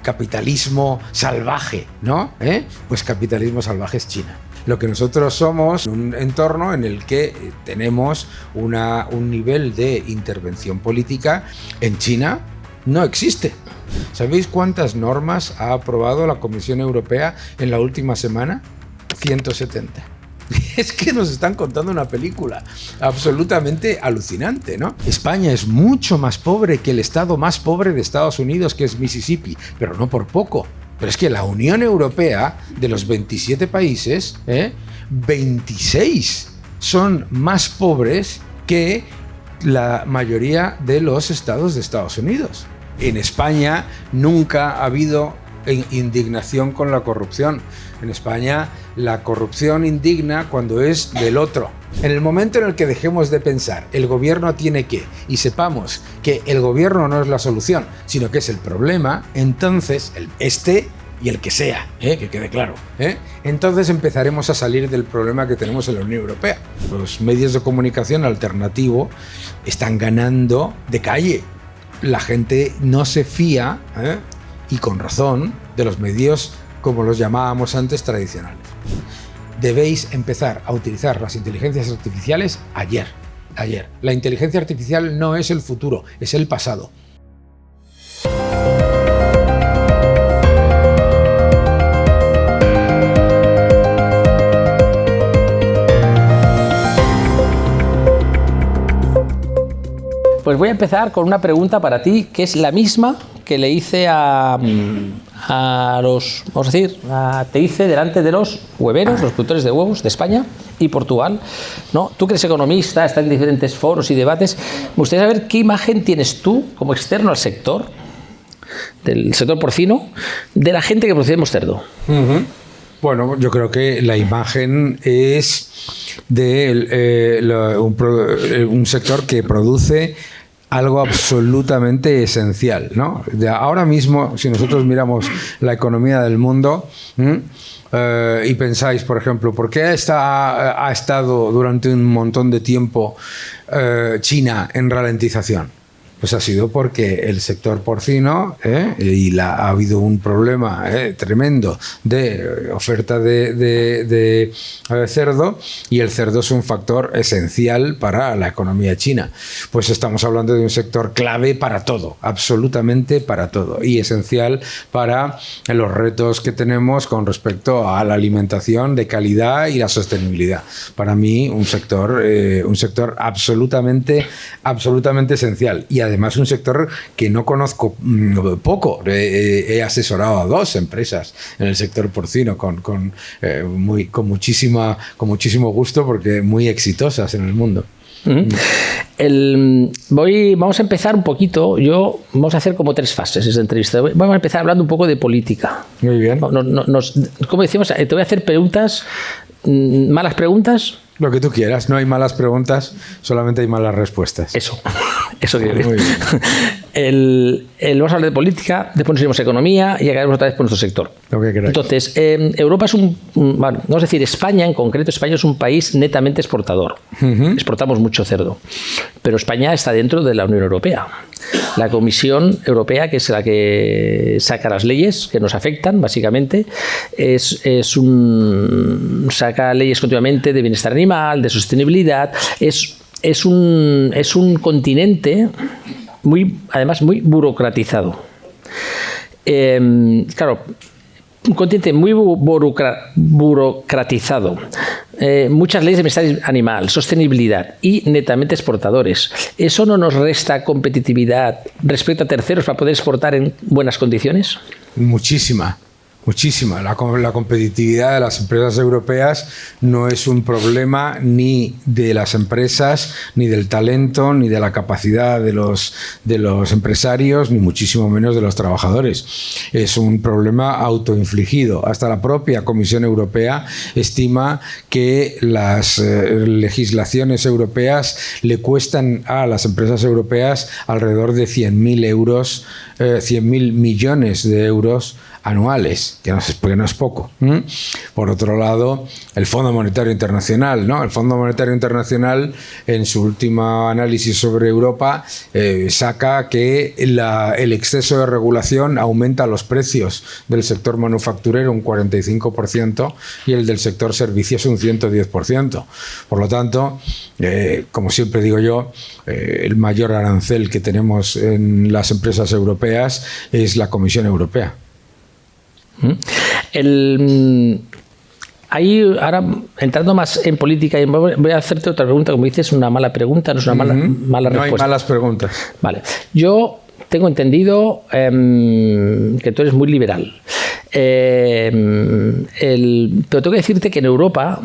capitalismo salvaje, ¿no? Pues capitalismo salvaje es China. Lo que nosotros somos, un entorno en el que tenemos un nivel de intervención política en China no existe. ¿Sabéis cuántas normas ha aprobado la Comisión Europea en la última semana? 170. Es que nos están contando una película absolutamente alucinante, ¿no? España es mucho más pobre que el estado más pobre de Estados Unidos, que es Mississippi, pero no por poco. Pero es que la Unión Europea, de los 27 países, 26 son más pobres que la mayoría de los estados de Estados Unidos. En España nunca ha habido indignación con la corrupción. En España la corrupción indigna cuando es del otro. En el momento en el que dejemos de pensar el gobierno tiene que, y sepamos que el gobierno no es la solución, sino que es el problema, entonces y el que sea, que quede claro, entonces empezaremos a salir del problema que tenemos en la Unión Europea. Los medios de comunicación alternativos están ganando de calle. La gente no se fía, y con razón, de los medios como los llamábamos antes tradicionales. Debéis empezar a utilizar las inteligencias artificiales ayer. La inteligencia artificial no es el futuro, es el pasado. Pues voy a empezar con una pregunta para ti, que es la misma que le hice te hice delante de los hueveros, los productores de huevos de España y Portugal, ¿no? Tú que eres economista, estás en diferentes foros y debates. Me gustaría saber qué imagen tienes tú como externo al sector, del sector porcino, de la gente que producimos cerdo. Bueno, yo creo que la imagen es de un sector que produce algo absolutamente esencial, ¿no? Ahora mismo, si nosotros miramos la economía del mundo y pensáis, por ejemplo, ¿por qué ha estado durante un montón de tiempo China en ralentización? Pues ha sido porque el sector porcino ha habido un problema tremendo de oferta de cerdo, y el cerdo es un factor esencial para la economía china. Pues estamos hablando de un sector clave para todo, absolutamente para todo, y esencial para los retos que tenemos con respecto a la alimentación de calidad y la sostenibilidad. Para mí un sector absolutamente esencial, y además un sector que no conozco poco. He asesorado a 2 empresas en el sector porcino con muchísimo gusto, porque muy exitosas en el mundo. Vamos a empezar un poquito. Vamos a hacer como 3 fases esa entrevista. Vamos a empezar hablando un poco de política. Muy bien. Como decimos, te voy a hacer preguntas, malas preguntas. Lo que tú quieras, no hay malas preguntas, solamente hay malas respuestas. Eso quiero decir. Vamos a hablar de política, después nos iremos a economía y acabaremos otra vez por nuestro sector. Lo que queráis. Entonces, Europa es vamos a decir, España en concreto, España es un país netamente exportador. Exportamos mucho cerdo. Pero España está dentro de la Unión Europea. La Comisión Europea, que es la que saca las leyes que nos afectan, básicamente, saca leyes continuamente de bienestar animal, de sostenibilidad. Es un continente además muy burocratizado. Claro, un continente muy burocratizado. Muchas leyes de bienestar animal, sostenibilidad y netamente exportadores. ¿Eso no nos resta competitividad respecto a terceros para poder exportar en buenas condiciones? Muchísima. La competitividad de las empresas europeas no es un problema ni de las empresas, ni del talento, ni de la capacidad de los empresarios, ni muchísimo menos de los trabajadores. Es un problema autoinfligido. Hasta la propia Comisión Europea estima que las legislaciones europeas le cuestan a las empresas europeas alrededor de 100.000 millones de euros anuales. porque no es poco. Por otro lado, el Fondo Monetario Internacional, ¿no? El Fondo Monetario Internacional, en su último análisis sobre Europa, saca que el exceso de regulación aumenta los precios del sector manufacturero un 45% y el del sector servicios un 110%. Por lo tanto, como siempre digo yo, el mayor arancel que tenemos en las empresas europeas es la Comisión Europea. Ahora, entrando más en política, voy a hacerte otra pregunta. Como dices, una mala pregunta, no es una mala respuesta. No hay malas preguntas. Vale. Yo tengo entendido que tú eres muy liberal. Pero tengo que decirte que en Europa,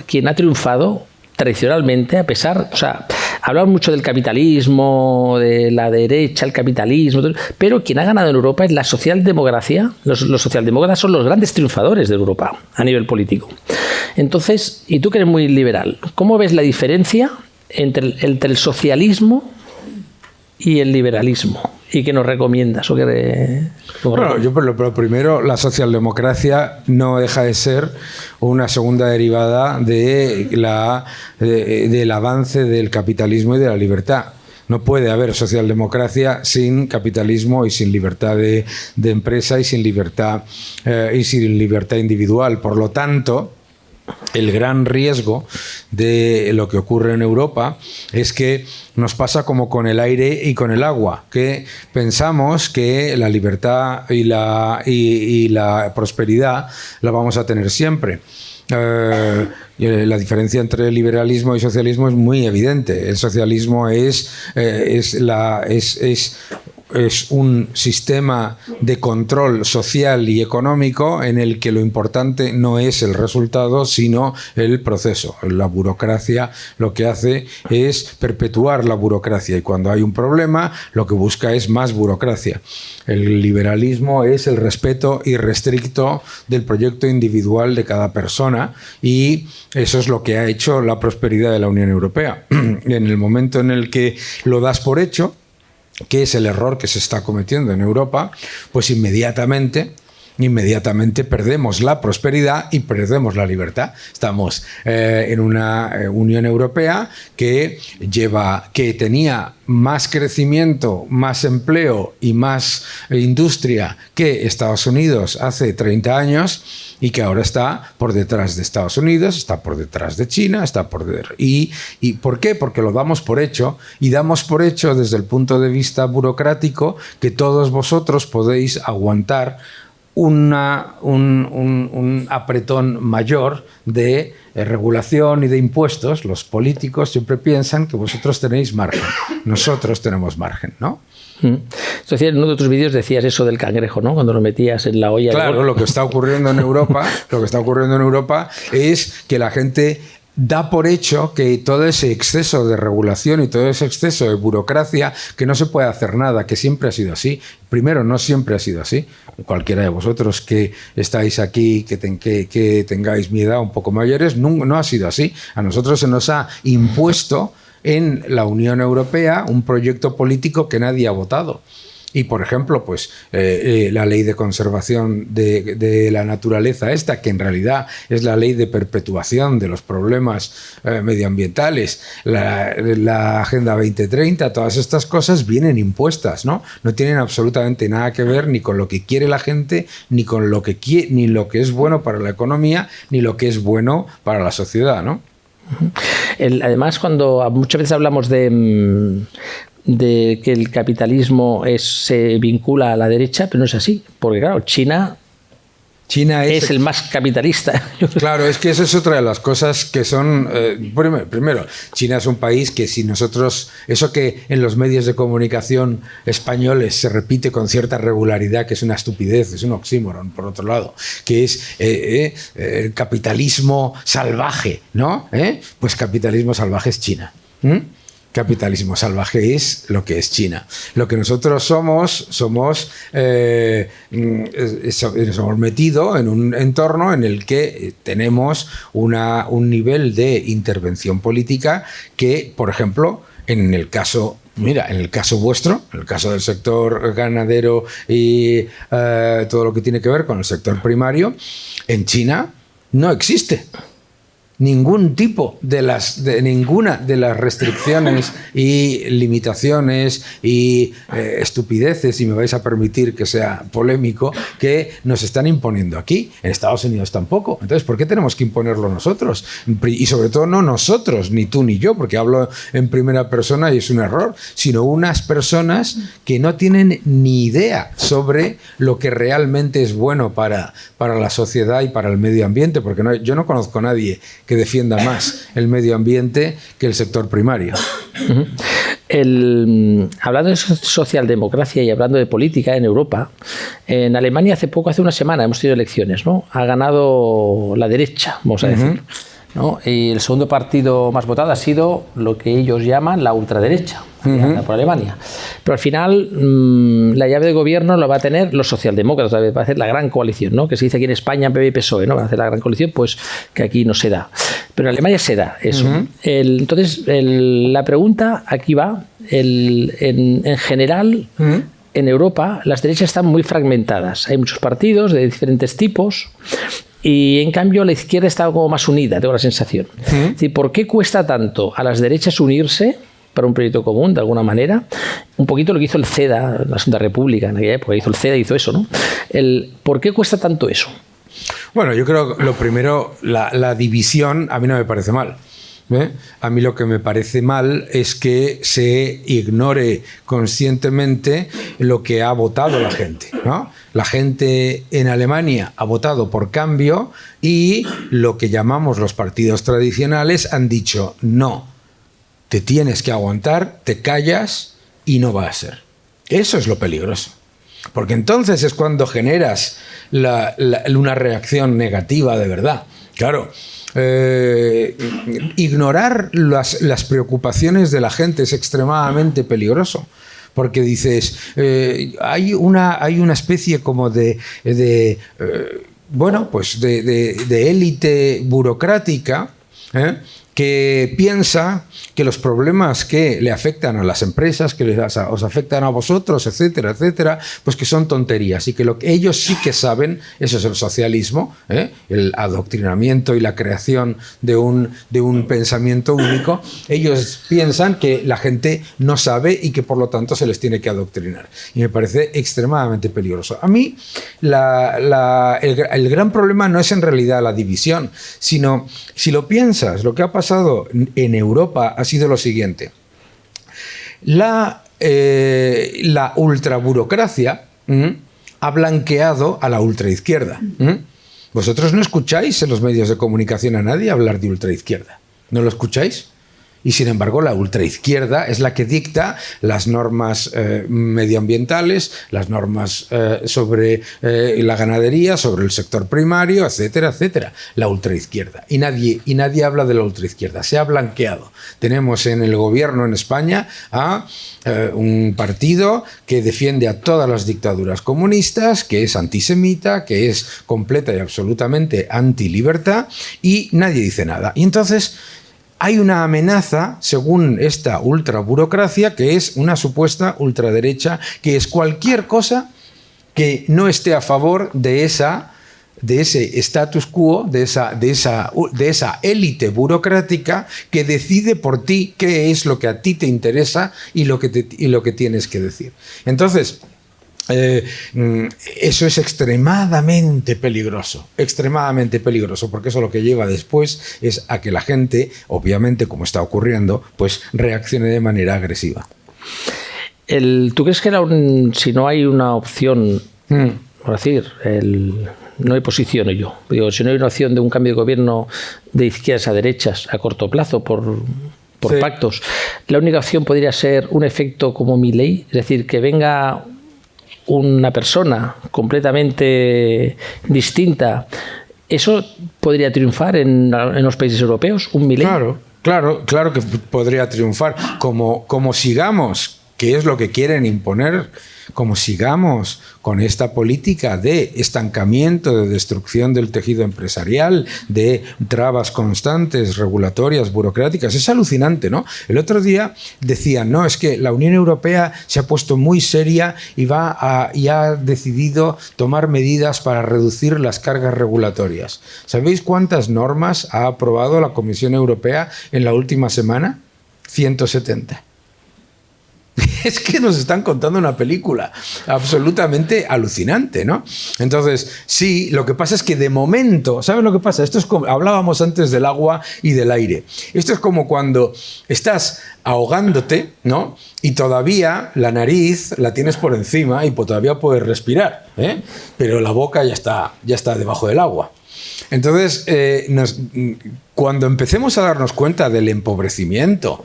quien ha triunfado tradicionalmente, a pesar, o sea, hablamos mucho del capitalismo, de la derecha, el capitalismo, pero quien ha ganado en Europa es la socialdemocracia. Los socialdemócratas son los grandes triunfadores de Europa a nivel político. Entonces, y tú que eres muy liberal, ¿cómo ves la diferencia entre el socialismo y el liberalismo? ¿Y qué nos recomiendas? Bueno, yo lo primero, la socialdemocracia no deja de ser una segunda derivada del avance del capitalismo y de la libertad. No puede haber socialdemocracia sin capitalismo y sin libertad de empresa y sin libertad individual. Por lo tanto, el gran riesgo de lo que ocurre en Europa es que nos pasa como con el aire y con el agua, que pensamos que la libertad y la prosperidad la vamos a tener siempre. La diferencia entre liberalismo y socialismo es muy evidente. El socialismo es un sistema de control social y económico en el que lo importante no es el resultado, sino el proceso. La burocracia lo que hace es perpetuar la burocracia y cuando hay un problema lo que busca es más burocracia. El liberalismo es el respeto irrestricto del proyecto individual de cada persona y eso es lo que ha hecho la prosperidad de la Unión Europea. En el momento en el que lo das por hecho, que es el error que se está cometiendo en Europa, pues inmediatamente perdemos la prosperidad y perdemos la libertad. Estamos en una Unión Europea que tenía más crecimiento, más empleo y más industria que Estados Unidos hace 30 años y que ahora está por detrás de Estados Unidos, está por detrás de China, ¿Y por qué? Porque lo damos por hecho y damos por hecho desde el punto de vista burocrático que todos vosotros podéis aguantar un apretón mayor de regulación y de impuestos. Los políticos siempre piensan que vosotros tenéis margen, nosotros tenemos margen, ¿no? Entonces, en uno de tus vídeos decías eso del cangrejo, ¿no? Cuando lo metías en la olla. Claro, lo que está ocurriendo en Europa es que la gente da por hecho que todo ese exceso de regulación y todo ese exceso de burocracia, que no se puede hacer nada, que siempre ha sido así. Primero, no siempre ha sido así. Cualquiera de vosotros que estáis aquí, que tengáis mi edad un poco mayores, no ha sido así. A nosotros se nos ha impuesto en la Unión Europea un proyecto político que nadie ha votado. Y, por ejemplo, pues la ley de conservación de la naturaleza esta, que en realidad es la ley de perpetuación de los problemas medioambientales, la Agenda 2030, todas estas cosas vienen impuestas, ¿no? No tienen absolutamente nada que ver ni con lo que quiere la gente, ni con lo que ni lo que es bueno para la economía, ni lo que es bueno para la sociedad, ¿no? Además, cuando muchas veces hablamos de que el capitalismo se vincula a la derecha, pero no es así, porque claro, China es el más capitalista. Claro, es que esa es otra de las cosas que son... primero, China es un país que si nosotros... Eso que en los medios de comunicación españoles se repite con cierta regularidad, que es una estupidez, es un oxímoron, por otro lado, que es el capitalismo salvaje, ¿no? Pues capitalismo salvaje es China. Capitalismo salvaje es lo que es China. Lo que nosotros somos metido en un entorno en el que tenemos un nivel de intervención política que, por ejemplo, en el caso Mira, en el caso vuestro, en el caso del sector ganadero y todo lo que tiene que ver con el sector primario, en China no existe ningún tipo de ninguna de las restricciones y limitaciones y estupideces, si me vais a permitir que sea polémico, que nos están imponiendo aquí. En Estados Unidos tampoco. Entonces, ¿por qué tenemos que imponerlo nosotros? Y sobre todo no nosotros, ni tú ni yo, porque hablo en primera persona y es un error, sino unas personas que no tienen ni idea sobre lo que realmente es bueno para la sociedad y para el medio ambiente, porque yo no conozco a nadie que defienda más el medio ambiente que el sector primario. Hablando de socialdemocracia y hablando de política en Europa, en Alemania hace una semana hemos tenido elecciones, ¿no? Ha ganado la derecha, vamos a decir, ¿no? Y el segundo partido más votado ha sido lo que ellos llaman la ultraderecha, que anda por Alemania. Pero al final la llave de gobierno lo va a tener los socialdemócratas, va a hacer la gran coalición, ¿no? Que se dice aquí en España PP y PSOE, ¿no? Va a hacer la gran coalición, pues que aquí no se da. Pero en Alemania se da eso. Entonces, la pregunta aquí va, en general, en Europa las derechas están muy fragmentadas. Hay muchos partidos de diferentes tipos. Y en cambio la izquierda está como más unida, tengo la sensación. Es decir, ¿por qué cuesta tanto a las derechas unirse para un proyecto común, de alguna manera? Un poquito lo que hizo el CEDA, la Segunda República, en aquella época hizo el CEDA, hizo eso, ¿no? ¿Por qué cuesta tanto eso? Bueno, yo creo que lo primero, la división a mí no me parece mal. A mí lo que me parece mal es que se ignore conscientemente lo que ha votado la gente, ¿no? La gente en Alemania ha votado por cambio y lo que llamamos los partidos tradicionales han dicho no, te tienes que aguantar, te callas y no va a ser. Eso es lo peligroso. Porque entonces es cuando generas una reacción negativa de verdad. Claro. Ignorar las preocupaciones de la gente es extremadamente peligroso, porque dices, hay una especie como de élite burocrática, que piensa que los problemas que le afectan a las empresas, que os afectan a vosotros, etcétera, etcétera, pues que son tonterías y que lo que ellos sí que saben, eso es el socialismo, el adoctrinamiento y la creación de un pensamiento único. Ellos piensan que la gente no sabe y que por lo tanto se les tiene que adoctrinar. Y me parece extremadamente peligroso. A mí el gran problema no es en realidad la división, sino, si lo piensas, lo que ha pasado en Europa ha sido lo siguiente. La ultraburocracia ha blanqueado a la ultraizquierda. ¿Vosotros no escucháis en los medios de comunicación a nadie hablar de ultraizquierda? ¿No lo escucháis? Y sin embargo la ultraizquierda es la que dicta las normas medioambientales, las normas sobre la ganadería, sobre el sector primario, etcétera, etcétera. La ultraizquierda. Y nadie habla de la ultraizquierda. Se ha blanqueado. Tenemos en el gobierno en España a un partido que defiende a todas las dictaduras comunistas, que es antisemita, que es completa y absolutamente antilibertad, y nadie dice nada. Y entonces hay una amenaza, según esta ultraburocracia, que es una supuesta ultraderecha, que es cualquier cosa que no esté a favor de ese status quo, de esa élite burocrática que decide por ti qué es lo que a ti te interesa y lo que tienes que decir. Entonces, eso es extremadamente peligroso, porque eso lo que lleva después es a que la gente, obviamente, como está ocurriendo, pues reaccione de manera agresiva. ¿Tú crees que si no hay una opción, por decir, no hay posición si no hay una opción de un cambio de gobierno de izquierdas a derechas a corto plazo por pactos, la única opción podría ser un efecto como Milei, es decir, que venga una persona completamente distinta? ¿Eso podría triunfar en los países europeos? ¿Un Milei? Claro que podría triunfar. Como sigamos que es lo que quieren imponer. Como sigamos con esta política de estancamiento, de destrucción del tejido empresarial, de trabas constantes, regulatorias, burocráticas, es alucinante, ¿no? El otro día decían, no, es que la Unión Europea se ha puesto muy seria y ha decidido tomar medidas para reducir las cargas regulatorias. ¿Sabéis cuántas normas ha aprobado la Comisión Europea en la última semana? 170. Es que nos están contando una película absolutamente alucinante, ¿no? Entonces, sí, lo que pasa es que de momento, ¿sabes lo que pasa? Esto es como, hablábamos antes del agua y del aire. Esto es como cuando estás ahogándote, ¿no? Y todavía la nariz la tienes por encima y todavía puedes respirar, ¿eh? Pero la boca ya está debajo del agua. Entonces, cuando empecemos a darnos cuenta del empobrecimiento,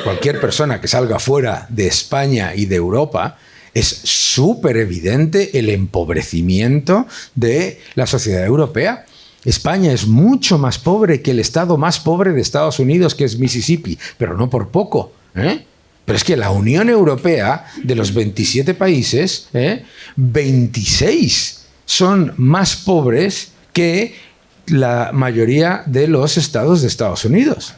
cualquier persona que salga fuera de España y de Europa, es súper evidente el empobrecimiento de la sociedad europea. España es mucho más pobre que el estado más pobre de Estados Unidos, que es Mississippi, pero no por poco, ¿eh? Pero es que la Unión Europea, de los 27 países, 26 son más pobres que la mayoría de los estados de Estados Unidos.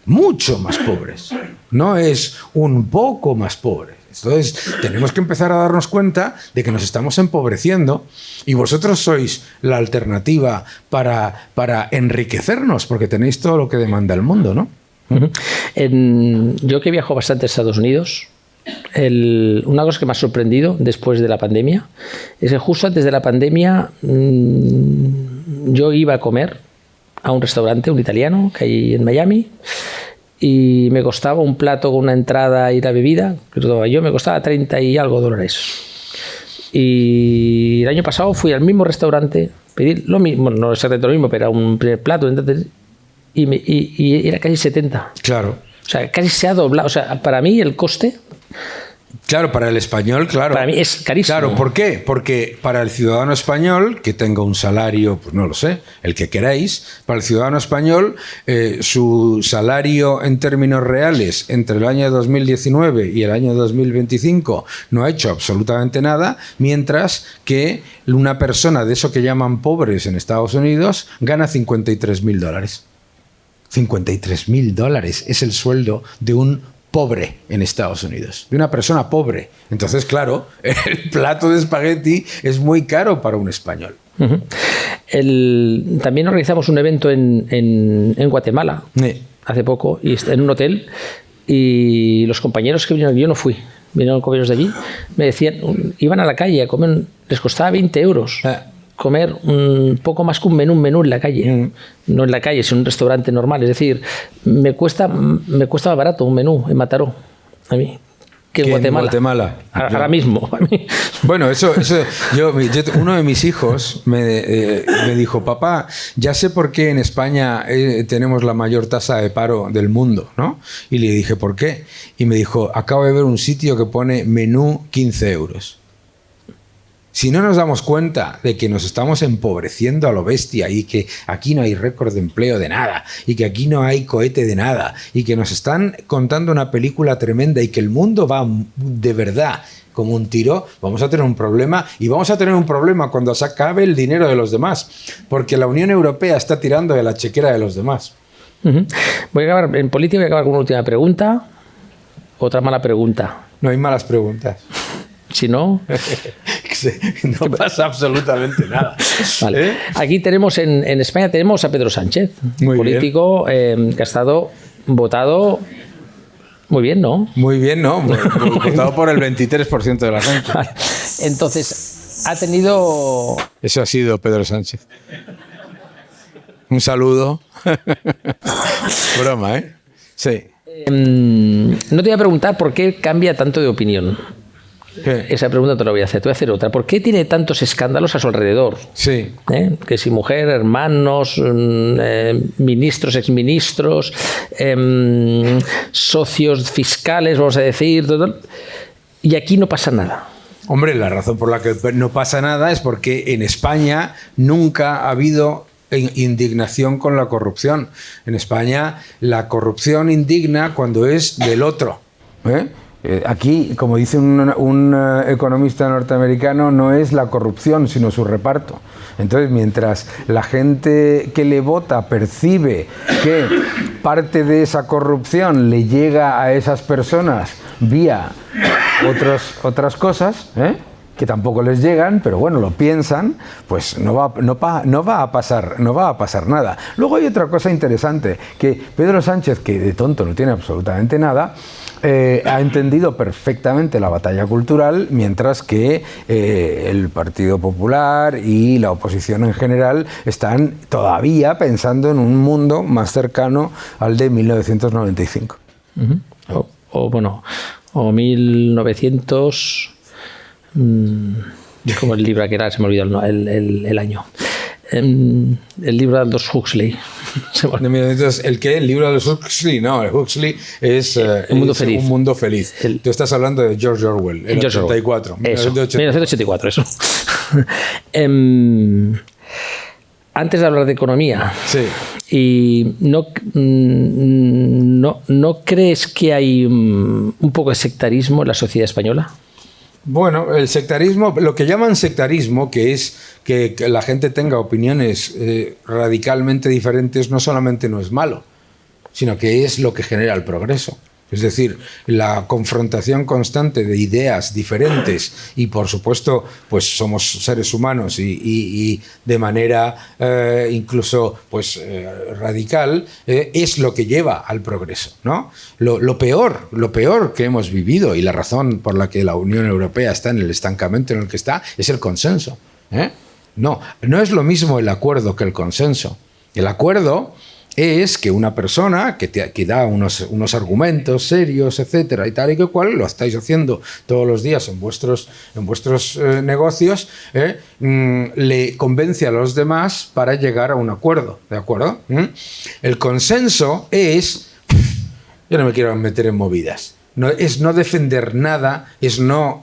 Mucho más pobres. No es un poco más pobres. Entonces, tenemos que empezar a darnos cuenta de que nos estamos empobreciendo y vosotros sois la alternativa para enriquecernos, porque tenéis todo lo que demanda el mundo, ¿no? Yo que viajo bastante a Estados Unidos, una cosa que me ha sorprendido después de la pandemia es que justo antes de la pandemia yo iba a comer a un restaurante, un italiano, que hay en Miami, y me costaba un plato con una entrada y la bebida, yo me costaba 30 y algo $. Y el año pasado fui al mismo restaurante, pedí lo mismo, no exactamente lo mismo, pero un primer plato, y era casi 70. Claro. O sea, casi se ha doblado. O sea, para mí el coste... Claro, para el español, claro. Para mí es carísimo. Claro, ¿por qué? Porque para el ciudadano español, que tenga un salario, pues no lo sé, el que queráis, para el ciudadano español, su salario en términos reales entre el año 2019 y el año 2025 no ha hecho absolutamente nada, mientras que una persona de eso que llaman pobres en Estados Unidos gana $53.000. $53.000 es el sueldo de un pobre en Estados Unidos, de una persona pobre. Entonces, claro, el plato de espagueti es muy caro para un español. También organizamos un evento en Guatemala hace poco, y en un hotel, y los compañeros que vinieron, yo no fui, vinieron compañeros de allí, me decían, iban a la calle a comer, les costaba 20 euros. Comer un poco más que un menú en la calle, no en la calle, sino en un restaurante normal. Es decir, me cuesta más barato un menú en Mataró, a mí, que en Guatemala. Ahora mismo. Bueno, uno de mis hijos me dijo, papá, ya sé por qué en España tenemos la mayor tasa de paro del mundo, ¿no? Y le dije, ¿por qué? Y me dijo, acabo de ver un sitio que pone menú 15 euros. Si no nos damos cuenta de que nos estamos empobreciendo a lo bestia y que aquí no hay récord de empleo de nada y que aquí no hay cohete de nada y que nos están contando una película tremenda y que el mundo va de verdad como un tiro, vamos a tener un problema, y vamos a tener un problema cuando se acabe el dinero de los demás, porque la Unión Europea está tirando de la chequera de los demás. Voy a acabar, en política voy a acabar con una última pregunta, otra mala pregunta. No hay malas preguntas. Si no... no pasa absolutamente nada. Vale. Aquí tenemos en España tenemos a Pedro Sánchez, muy político que ha estado votado muy bien, ¿no? Muy bien, ¿no? Votado por el 23% de la gente. Vale. Entonces, ha tenido... Eso ha sido Pedro Sánchez. Un saludo. Broma, ¿eh? Sí. No te voy a preguntar por qué cambia tanto de opinión. ¿Qué? Esa pregunta te la voy a hacer. Te voy a hacer otra. ¿Por qué tiene tantos escándalos a su alrededor? Sí. Que si mujer, hermanos, ministros, exministros, socios fiscales, vamos a decir, todo, y aquí no pasa nada. Hombre, la razón por la que no pasa nada es porque en España nunca ha habido indignación con la corrupción. En España la corrupción indigna cuando es del otro, ¿eh? Aquí, como dice un economista norteamericano, no es la corrupción, sino su reparto. Entonces, mientras la gente que le vota percibe que parte de esa corrupción le llega a esas personas vía otras cosas, que tampoco les llegan, pero bueno, lo piensan, pues no va a pasar nada. Luego hay otra cosa interesante, que Pedro Sánchez, que de tonto no tiene absolutamente nada, ha entendido perfectamente la batalla cultural, mientras que el Partido Popular y la oposición en general están todavía pensando en un mundo más cercano al de 1995. O 1900... como el libro que era, se me olvidó el año. El libro de Aldous Huxley. ¿El qué? ¿El libro de Aldous Huxley? No, el Huxley es Un mundo feliz. Un mundo feliz. Tú estás hablando de George Orwell, el 84. Eso, 1984, eso. Antes de hablar de economía, sí. ¿Y no crees que hay un poco de sectarismo en la sociedad española? Bueno, el sectarismo, lo que llaman sectarismo, que es que la gente tenga opiniones radicalmente diferentes, no solamente no es malo, sino que es lo que genera el progreso. Es decir, la confrontación constante de ideas diferentes y, por supuesto, pues somos seres humanos y de manera incluso radical, es lo que lleva al progreso, ¿no? Lo peor que hemos vivido y la razón por la que la Unión Europea está en el estancamiento en el que está es el consenso. No es lo mismo el acuerdo que el consenso. El acuerdo es que una persona que da unos argumentos serios, etcétera, y tal y que cual, lo estáis haciendo todos los días en vuestros negocios, le convence a los demás para llegar a un acuerdo, ¿de acuerdo? El consenso es, yo no me quiero meter en movidas. Es no defender nada, es no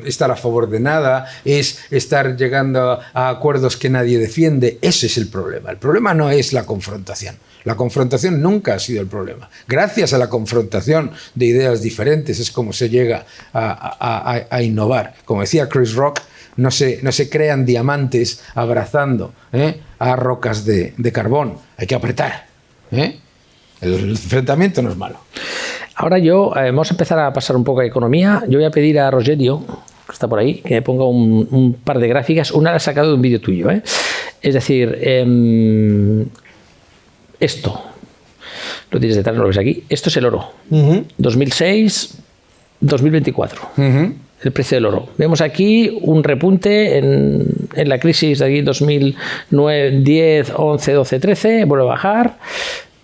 estar a favor de nada, es estar llegando a acuerdos que nadie defiende. Ese es el problema. El problema no es la confrontación. La confrontación nunca ha sido el problema. Gracias a la confrontación de ideas diferentes es como se llega a innovar. Como decía Chris Rock, no se crean diamantes abrazando a rocas de carbón. Hay que apretar. El enfrentamiento no es malo. Ahora vamos a empezar a pasar un poco a economía. Yo voy a pedir a Rogerio, que está por ahí, que me ponga un par de gráficas. Una la he sacado de un vídeo tuyo, Es decir, esto, lo tienes detrás, no lo ves aquí. Esto es el oro. 2006, 2024. El precio del oro. Vemos aquí un repunte en la crisis de aquí 2009, 10, 11, 12, 13. Vuelve a bajar.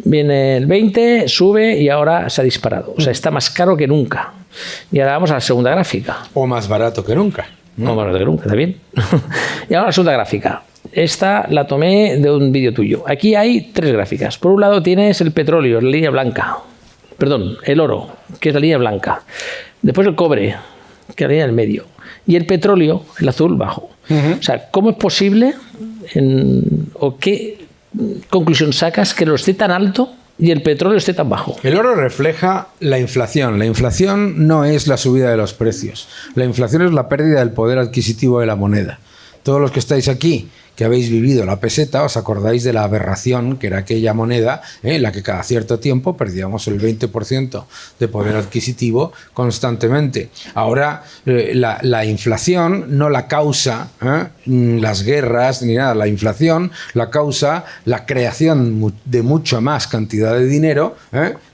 Viene el 20, sube y ahora se ha disparado. O sea, está más caro que nunca. Y ahora vamos a la segunda gráfica. O más barato que nunca. O más barato que nunca, está bien. Y ahora la segunda gráfica. Esta la tomé de un vídeo tuyo. Aquí hay tres gráficas. Por un lado tienes el petróleo, la línea blanca. Perdón, el oro, que es la línea blanca. Después el cobre, que es la línea del medio. Y el petróleo, el azul, bajo. O sea, ¿cómo es posible o qué conclusión sacas que lo esté tan alto y el petróleo esté tan bajo? El oro refleja la inflación. La inflación no es la subida de los precios. La inflación es la pérdida del poder adquisitivo de la moneda. Todos los que estáis aquí, que habéis vivido la peseta, os acordáis de la aberración que era aquella moneda en la que cada cierto tiempo perdíamos el 20% de poder adquisitivo constantemente. Ahora la inflación no la causa las guerras ni nada. La inflación la causa la creación de mucha más cantidad de dinero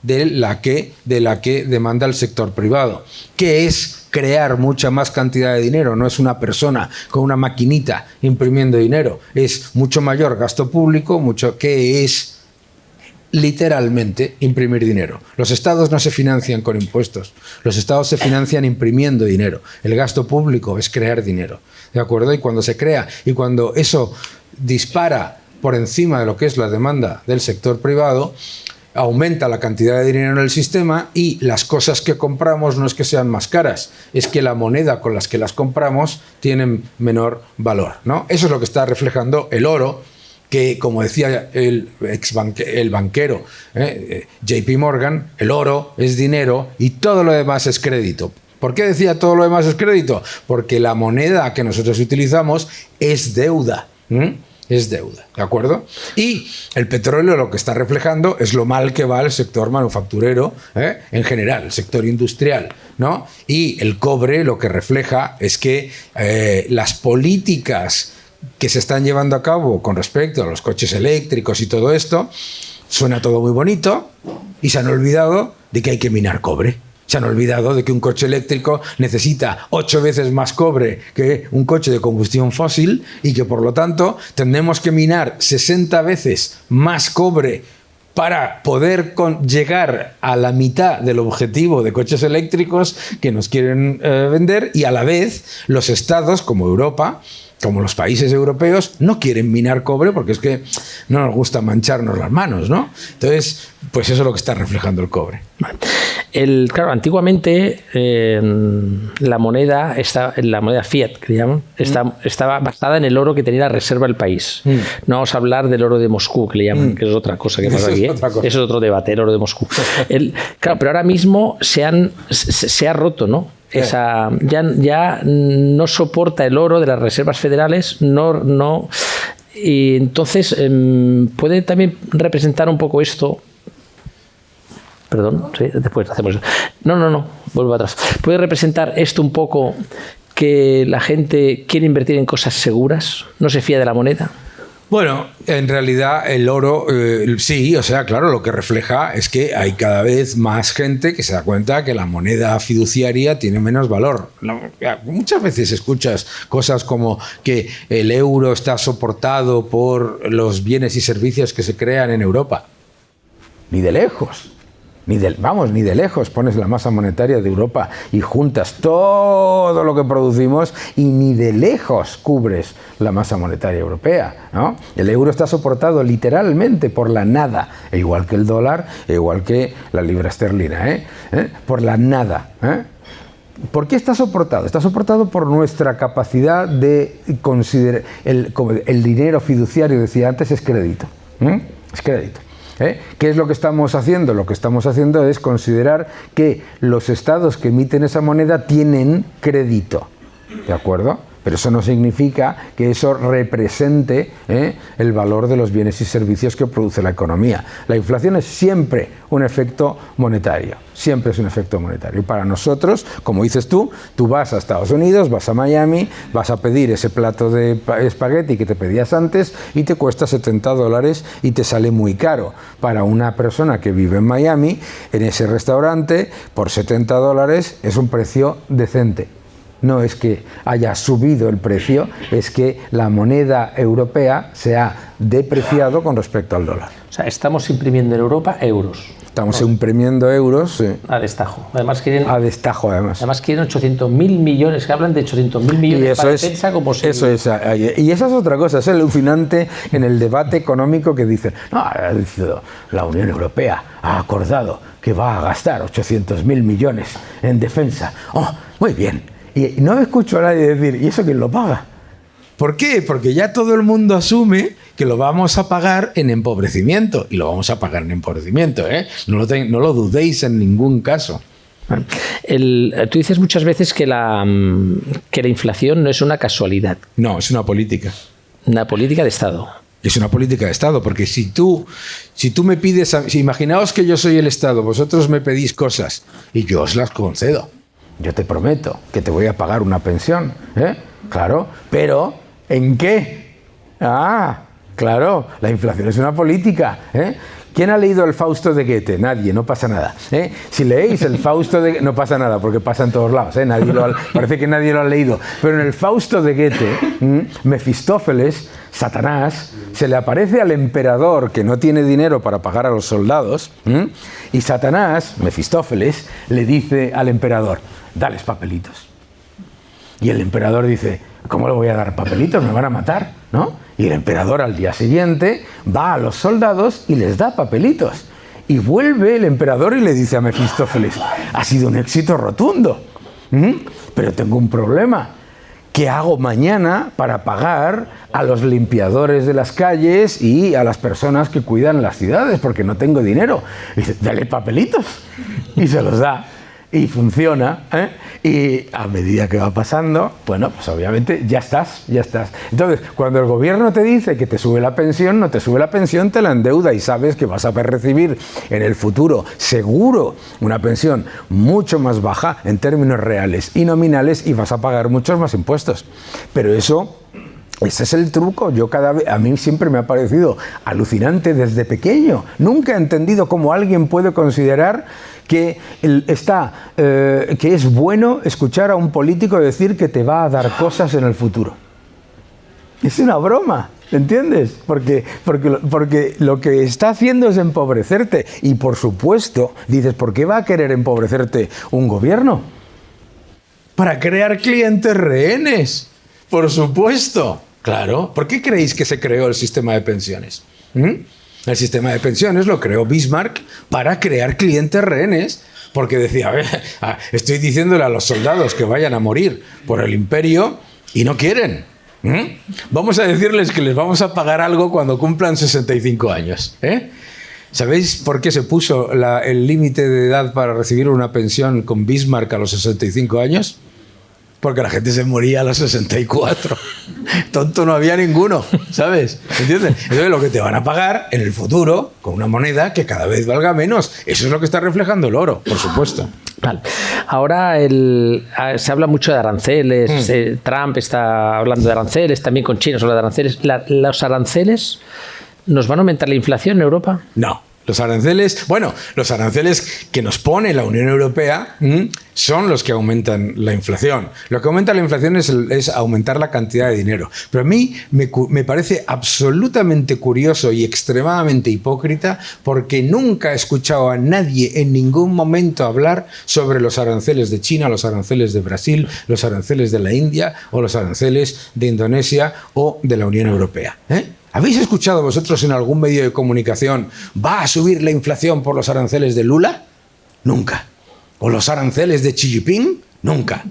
de la que demanda el sector privado. ¿Qué es crear mucha más cantidad de dinero? No es una persona con una maquinita imprimiendo dinero, es mucho mayor gasto público, que es literalmente imprimir dinero. Los estados no se financian con impuestos, los estados se financian imprimiendo dinero. El gasto público es crear dinero, ¿de acuerdo? Y cuando se crea y cuando eso dispara por encima de lo que es la demanda del sector privado, aumenta la cantidad de dinero en el sistema y las cosas que compramos no es que sean más caras, es que la moneda con las que las compramos tienen menor valor, ¿no? Eso es lo que está reflejando el oro, que, como decía el banquero JP Morgan, el oro es dinero y todo lo demás es crédito. ¿Por qué decía todo lo demás es crédito? Porque la moneda que nosotros utilizamos es deuda. Es deuda, ¿de acuerdo? Y el petróleo lo que está reflejando es lo mal que va el sector manufacturero, en general, el sector industrial, ¿no? Y el cobre lo que refleja es que las políticas que se están llevando a cabo con respecto a los coches eléctricos y todo esto, suena todo muy bonito y se han olvidado de que hay que minar cobre. Se han olvidado de que un coche eléctrico necesita 8 veces más cobre que un coche de combustión fósil y que, por lo tanto, tendremos que minar 60 veces más cobre para poder llegar a la mitad del objetivo de coches eléctricos que nos quieren vender, y a la vez los estados como Europa, como los países europeos, no quieren minar cobre porque es que no nos gusta mancharnos las manos, ¿no? Entonces, pues eso es lo que está reflejando el cobre. Claro, antiguamente la moneda fiat, que llaman, estaba basada en el oro que tenía la reserva del país. No vamos a hablar del oro de Moscú, que le llaman, que es otra cosa que pasa aquí. Eso es otro debate, el oro de Moscú. Claro, pero ahora mismo se ha roto, ¿no? Ya no soporta el oro de las reservas federales, y entonces puede también representar un poco esto. Perdón, sí, después hacemos eso. No, vuelvo atrás. Puede representar esto un poco que la gente quiere invertir en cosas seguras, no se fía de la moneda. Bueno, en realidad el oro, sí, o sea, claro, lo que refleja es que hay cada vez más gente que se da cuenta que la moneda fiduciaria tiene menos valor. Muchas veces escuchas cosas como que el euro está soportado por los bienes y servicios que se crean en Europa. Ni de lejos. Ni de lejos pones la masa monetaria de Europa y juntas todo lo que producimos y ni de lejos cubres la masa monetaria europea, ¿no? El euro está soportado literalmente por la nada, igual que el dólar, igual que la libra esterlina, por la nada. ¿Por qué está soportado? Está soportado por nuestra capacidad de considerar el dinero fiduciario, decía antes, es crédito. Es crédito. ¿Qué es lo que estamos haciendo? Lo que estamos haciendo es considerar que los estados que emiten esa moneda tienen crédito, ¿de acuerdo? Pero eso no significa que eso represente el valor de los bienes y servicios que produce la economía. La inflación es siempre un efecto monetario, siempre es un efecto monetario. Para nosotros, como dices tú vas a Estados Unidos, vas a Miami, vas a pedir ese plato de espagueti que te pedías antes y te cuesta $70 y te sale muy caro. Para una persona que vive en Miami, en ese restaurante, por $70 es un precio decente. No es que haya subido el precio, es que la moneda europea se ha depreciado con respecto al dólar. O sea, estamos imprimiendo en Europa euros. Estamos imprimiendo euros, sí. A destajo. Además quieren 800.000 millones, que hablan de 800.000 millones para defensa como si... Eso es, y esa es otra cosa, es alucinante en el debate económico que dicen, la Unión Europea ha acordado que va a gastar 800.000 millones en defensa. ¡Oh, muy bien! Y no escucho a nadie decir, ¿y eso quién lo paga? ¿Por qué? Porque ya todo el mundo asume que lo vamos a pagar en empobrecimiento. Y lo vamos a pagar en empobrecimiento, No lo dudéis en ningún caso. Tú dices muchas veces que la inflación no es una casualidad. No, es una política. Una política de Estado. Es una política de Estado, porque si tú me pides... imaginaos que yo soy el Estado, vosotros me pedís cosas y yo os las concedo. Yo te prometo que te voy a pagar una pensión, claro, pero ¿en qué? Claro, la inflación es una política, ¿Quién ha leído el Fausto de Goethe? Nadie, no pasa nada. Si leéis el Fausto de Goethe, no pasa nada, porque pasa en todos lados. Parece que nadie lo ha leído. Pero en el Fausto de Goethe, Mefistófeles, Satanás, se le aparece al emperador que no tiene dinero para pagar a los soldados, y Satanás, Mefistófeles, le dice al emperador, dales papelitos. Y el emperador dice, ¿cómo le voy a dar papelitos? Me van a matar, ¿no? Y el emperador al día siguiente va a los soldados y les da papelitos. Y vuelve el emperador y le dice a Mefistófeles, ha sido un éxito rotundo, pero tengo un problema. ¿qué hago mañana para pagar a los limpiadores de las calles y a las personas que cuidan las ciudades? Porque no tengo dinero. Y dice, dale papelitos. Y se los da. Y funciona, ¿eh? Y a medida que va pasando, bueno, pues obviamente ya estás. Entonces, cuando el gobierno te dice que te sube la pensión, no te sube la pensión, te la endeuda y sabes que vas a recibir en el futuro, seguro, una pensión mucho más baja en términos reales y nominales y vas a pagar muchos más impuestos. Pero ese es el truco. A mí siempre me ha parecido alucinante desde pequeño. Nunca he entendido cómo alguien puede considerar que es bueno escuchar a un político decir que te va a dar cosas en el futuro. Es una broma, ¿entiendes? Porque lo que está haciendo es empobrecerte. Y por supuesto, dices, ¿por qué va a querer empobrecerte un gobierno? Para crear clientes rehenes. Por supuesto. Claro. ¿Por qué creéis que se creó el sistema de pensiones? El sistema de pensiones lo creó Bismarck para crear clientes rehenes, porque decía, estoy diciéndole a los soldados que vayan a morir por el imperio y no quieren. Vamos a decirles que les vamos a pagar algo cuando cumplan 65 años. ¿Sabéis por qué se puso el límite de edad para recibir una pensión con Bismarck a los 65 años? Porque la gente se moría a los 64. Tonto no había ninguno, ¿sabes? ¿Entiendes? Entonces lo que te van a pagar en el futuro con una moneda que cada vez valga menos. Eso es lo que está reflejando el oro, por supuesto. Vale. Ahora se habla mucho de aranceles. Trump está hablando de aranceles, también con China se habla de aranceles. ¿Los aranceles nos van a aumentar la inflación en Europa? No. Los aranceles que nos pone la Unión Europea son los que aumentan la inflación. Lo que aumenta la inflación es aumentar la cantidad de dinero. Pero a mí me parece absolutamente curioso y extremadamente hipócrita porque nunca he escuchado a nadie en ningún momento hablar sobre los aranceles de China, los aranceles de Brasil, los aranceles de la India o los aranceles de Indonesia o de la Unión Europea. ¿Habéis escuchado vosotros en algún medio de comunicación ¿va a subir la inflación por los aranceles de Lula? Nunca. ¿O los aranceles de Xi Jinping? Nunca.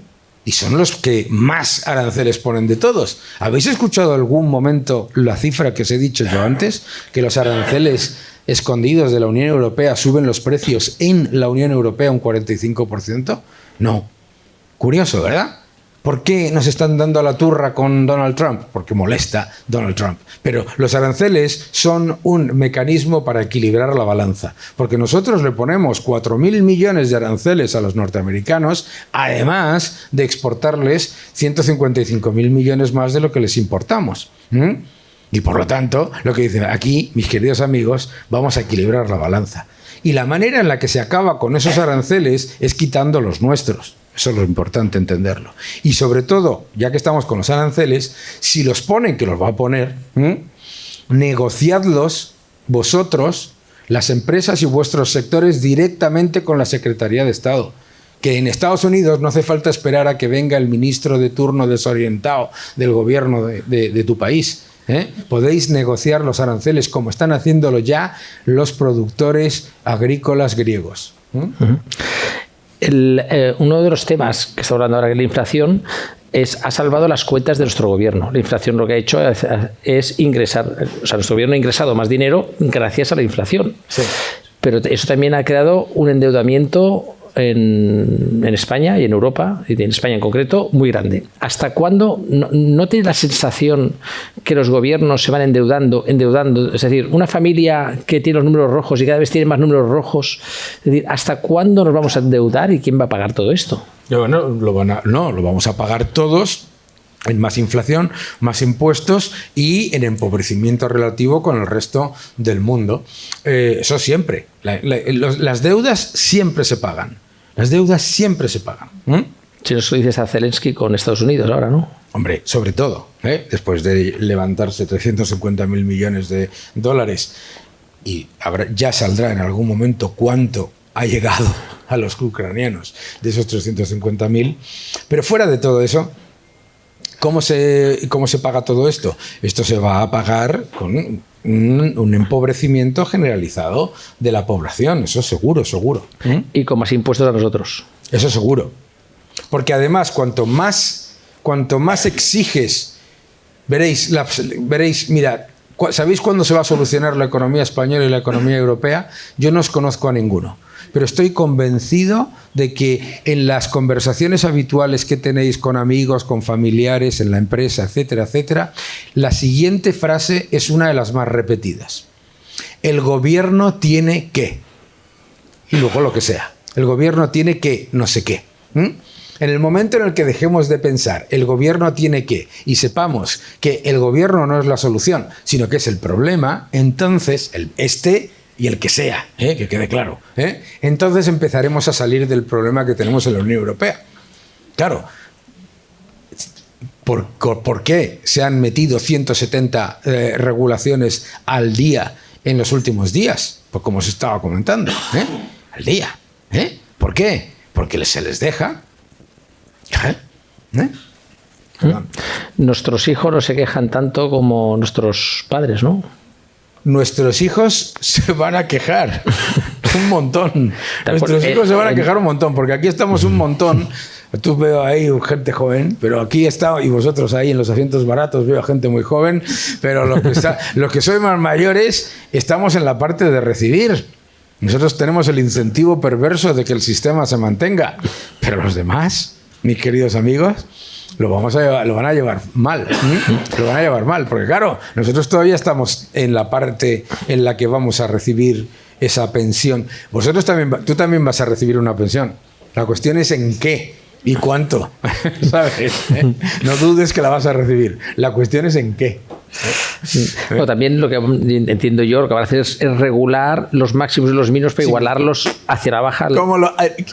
Y son los que más aranceles ponen de todos. ¿Habéis escuchado algún momento la cifra que os he dicho yo antes? Que los aranceles escondidos de la Unión Europea suben los precios en la Unión Europea un 45%. No. Curioso, ¿verdad? ¿Por qué nos están dando a la turra con Donald Trump? Porque molesta Donald Trump. Pero los aranceles son un mecanismo para equilibrar la balanza. Porque nosotros le ponemos 4.000 millones de aranceles a los norteamericanos, además de exportarles 155.000 millones más de lo que les importamos. Y por lo tanto, lo que dicen aquí, mis queridos amigos, vamos a equilibrar la balanza. Y la manera en la que se acaba con esos aranceles es quitando los nuestros. Eso es lo importante entenderlo. Y sobre todo, ya que estamos con los aranceles, si los ponen, que los va a poner, negociadlos vosotros, las empresas y vuestros sectores directamente con la Secretaría de Estado. Que en Estados Unidos no hace falta esperar a que venga el ministro de turno desorientado del gobierno de tu país. Podéis negociar los aranceles como están haciéndolo ya los productores agrícolas griegos. Uno de los temas que está hablando ahora de la inflación ha salvado las cuentas de nuestro gobierno. La inflación lo que ha hecho es ingresar, o sea, nuestro gobierno ha ingresado más dinero gracias a la inflación. Sí. Pero eso también ha creado un endeudamiento en España y en Europa, y en España en concreto, muy grande. ¿Hasta cuándo no tiene la sensación que los gobiernos se van endeudando? Es decir, una familia que tiene los números rojos y cada vez tiene más números rojos, es decir, ¿hasta cuándo nos vamos a endeudar y quién va a pagar todo esto? Bueno, lo vamos a pagar todos en más inflación, más impuestos y en empobrecimiento relativo con el resto del mundo. Eso siempre. Las deudas siempre se pagan. Las deudas siempre se pagan. Si eso dices a Zelensky con Estados Unidos ahora, ¿no? Hombre, sobre todo, después de levantarse 350.000 millones de dólares y ya saldrá en algún momento cuánto ha llegado a los ucranianos de esos 350.000. Pero fuera de todo eso, ¿cómo se paga todo esto? Esto se va a pagar con un empobrecimiento generalizado de la población, eso seguro. Y con más impuestos a nosotros. Eso seguro. Porque además, cuanto más cuanto más exiges, veréis, mira, ¿sabéis cuándo se va a solucionar la economía española y la economía europea? Yo no os conozco a ninguno, pero estoy convencido de que en las conversaciones habituales que tenéis con amigos, con familiares, en la empresa, etcétera, etcétera, la siguiente frase es una de las más repetidas. El gobierno tiene que, y luego lo que sea, el gobierno tiene que no sé qué. En el momento en el que dejemos de pensar el gobierno tiene que y sepamos que el gobierno no es la solución, sino que es el problema, entonces y el que sea, que quede claro, entonces empezaremos a salir del problema que tenemos en la Unión Europea. Claro, ¿por qué se han metido 170 regulaciones al día en los últimos días? Pues como os estaba comentando, al día. ¿Por qué? Porque se les deja. Nuestros hijos no se quejan tanto como nuestros padres, ¿no? Nuestros hijos se van a quejar un montón. Nuestros hijos se van a quejar un montón, porque aquí estamos un montón. Tú veo ahí gente joven, pero aquí está, y vosotros ahí en los asientos baratos veo gente muy joven, pero los que sois más mayores estamos en la parte de recibir. Nosotros tenemos el incentivo perverso de que el sistema se mantenga, pero los demás, mis queridos amigos, lo van a llevar mal. Lo van a llevar mal, porque claro, nosotros todavía estamos en la parte en la que vamos a recibir esa pensión. Tú también vas a recibir una pensión. La cuestión es en qué y cuánto, ¿sabes? No dudes que la vas a recibir. La cuestión es en qué. Bueno, también lo que entiendo yo, lo que van a hacer es regular los máximos y los mínimos para igualarlos hacia la baja.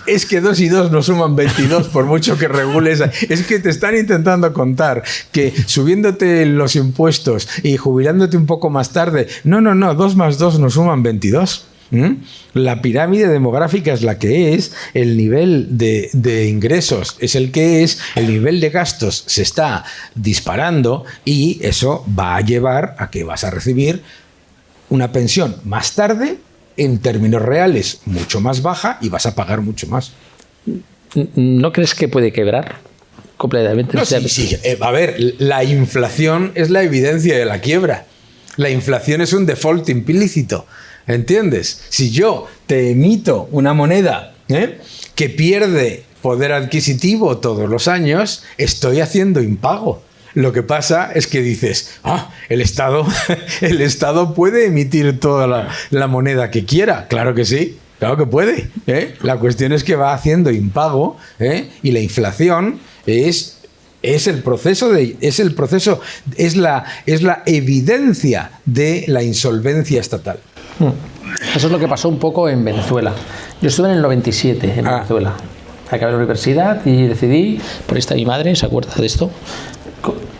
Es que 2 y 2 no suman 22 por mucho que regules. Es que te están intentando contar que subiéndote los impuestos y jubilándote un poco más tarde, no, 2 más 2 no suman 22. La pirámide demográfica es la que es, el nivel de ingresos es el que es, el nivel de gastos se está disparando y eso va a llevar a que vas a recibir una pensión más tarde, en términos reales mucho más baja y vas a pagar mucho más. ¿No crees que puede quebrar completamente? No, sí. A ver, la inflación es la evidencia de la quiebra. La inflación es un default implícito. ¿Entiendes? Si yo te emito una moneda que pierde poder adquisitivo todos los años, estoy haciendo impago. Lo que pasa es que dices, el Estado puede emitir toda la moneda que quiera. Claro que sí, claro que puede. La cuestión es que va haciendo impago y la inflación es la evidencia de la insolvencia estatal. Eso es lo que pasó un poco en Venezuela. Yo estuve en el 97 en Venezuela. Acabé la universidad y decidí, por esta mi madre, ¿se acuerda de esto?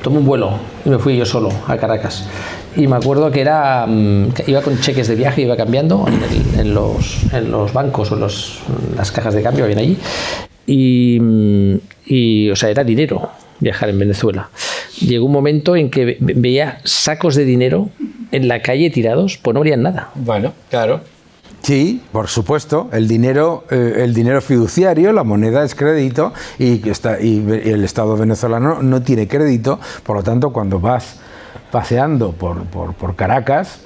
Tomé un vuelo y me fui yo solo a Caracas. Y me acuerdo que iba con cheques de viaje, iba cambiando en los bancos o las cajas de cambio que habían allí. Y o sea, era dinero viajar en Venezuela. Llegó un momento en que veía sacos de dinero en la calle tirados, pues no valían nada. Bueno, claro. Sí, por supuesto. El dinero fiduciario, la moneda es crédito y el Estado venezolano no tiene crédito. Por lo tanto, cuando vas paseando por Caracas,